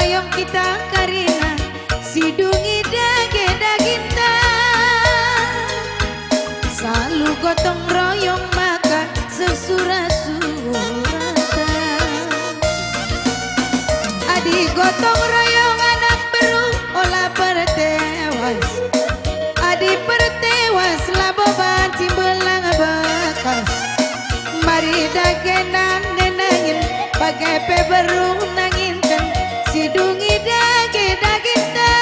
royong kita karina sidungi dage-daginta selalu gotong royong maka sesura-surata adi gotong royong anak beru olah pertewas adi pertewas laboban timbelang bekas mari dagenang-genangin pakai peberu nanginkan sidungi dage-daginta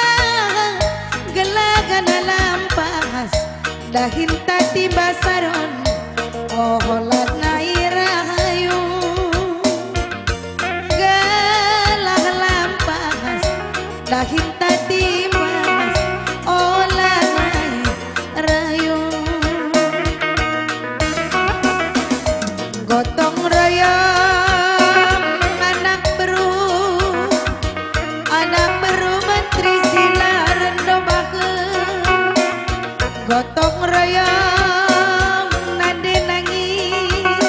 gelagan lampahas dahin tati basaron oholat nairahayu gelah lampahas dahin tati bahas olah nairahayu gotong royong anak beru menteri sila rendo baheun gotong royong nade nangis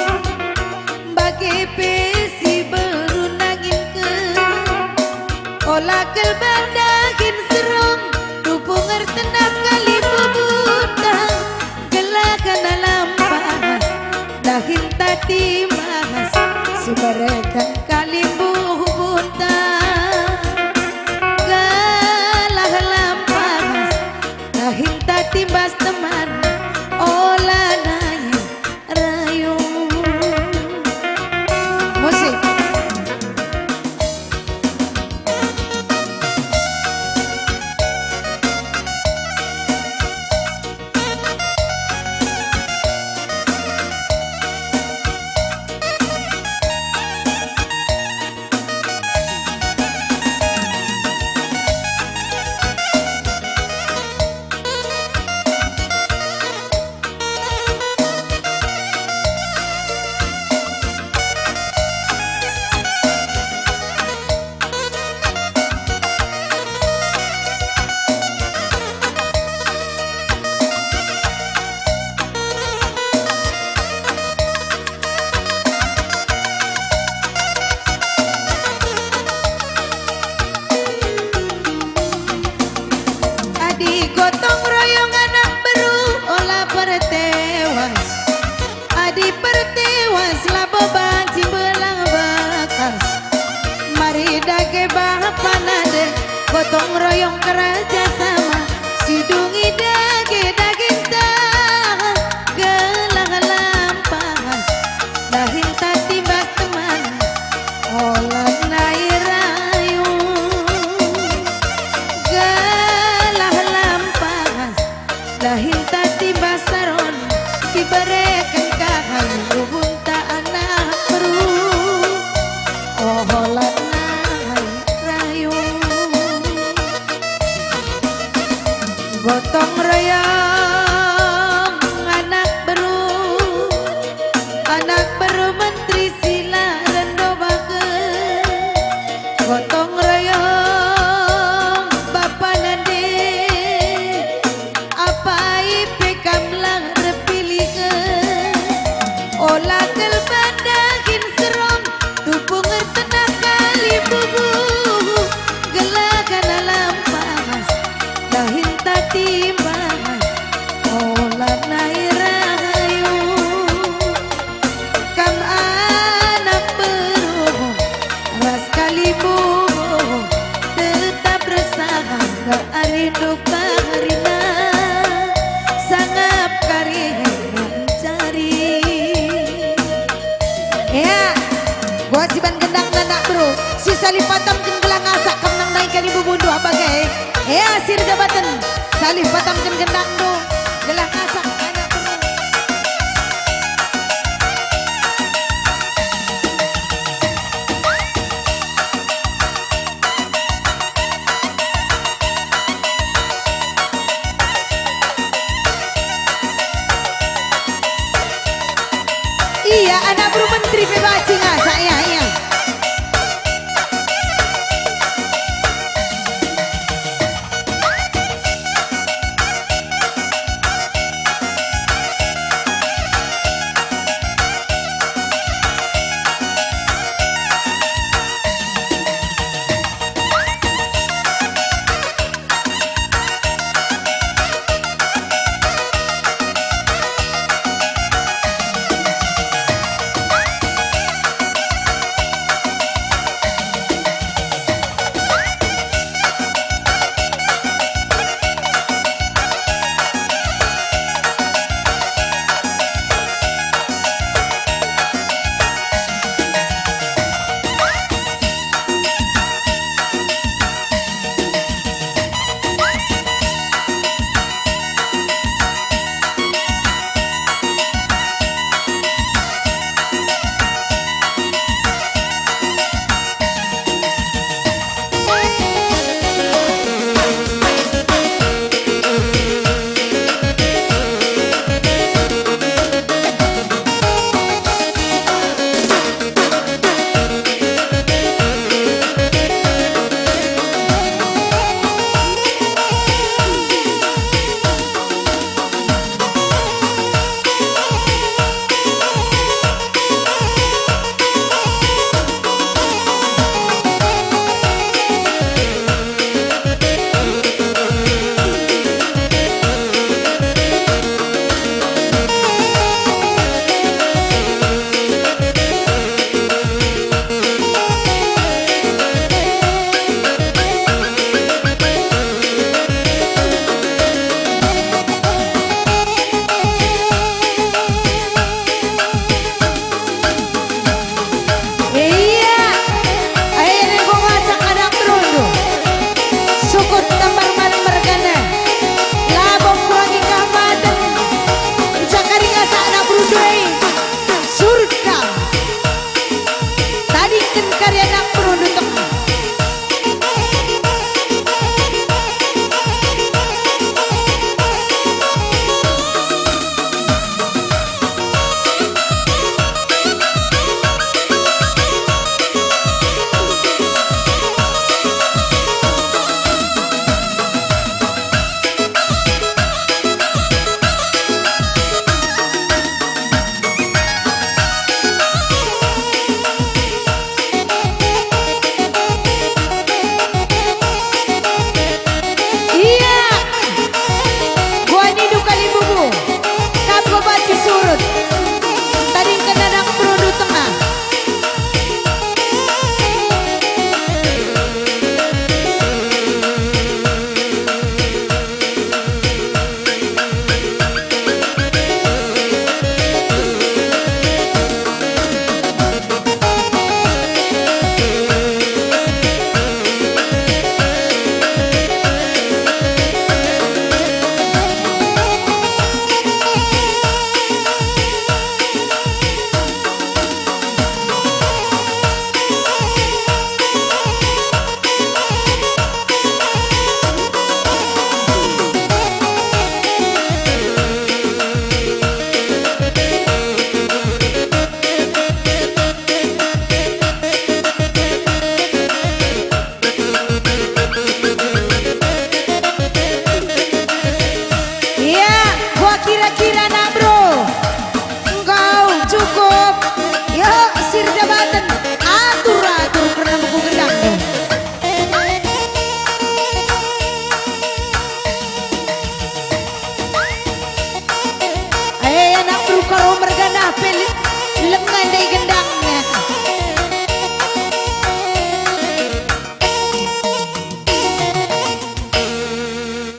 bagi pesi beru nangin ke olah kelbandahin serong dupunger tenang kali bubutang gelakan alam bahas dahin tadi mahas subarekan kali bubutang galah lampahas dahin tadi bas teman olah naik rayu musik gotong royong anak beru olah pertewas adi pertewas laboban timbelang bekas mari dage bapanade gotong royong kerja sama sidungi dage-daginta gelang lampahas dahin tati bas teman olah nairayu dahin tati basaron si berekan kahal lubunta anak beru oholat nahai rayu gotong royong anak beru menteri sila rendo baheun gotong royong bapa nade olah kelbandahin serong dupunger tenang kali bubu gelagan lampahas dahin tadi bahas olah nairahayu kam anak beru ras kali bubu tetap bersahabat arinduk baharina sangap karina mencari ya gua si ban gendang anak bro si salih patam gelang asak kam nang naik kali bubundu apa gay ya sir jabatan salih patam gendang do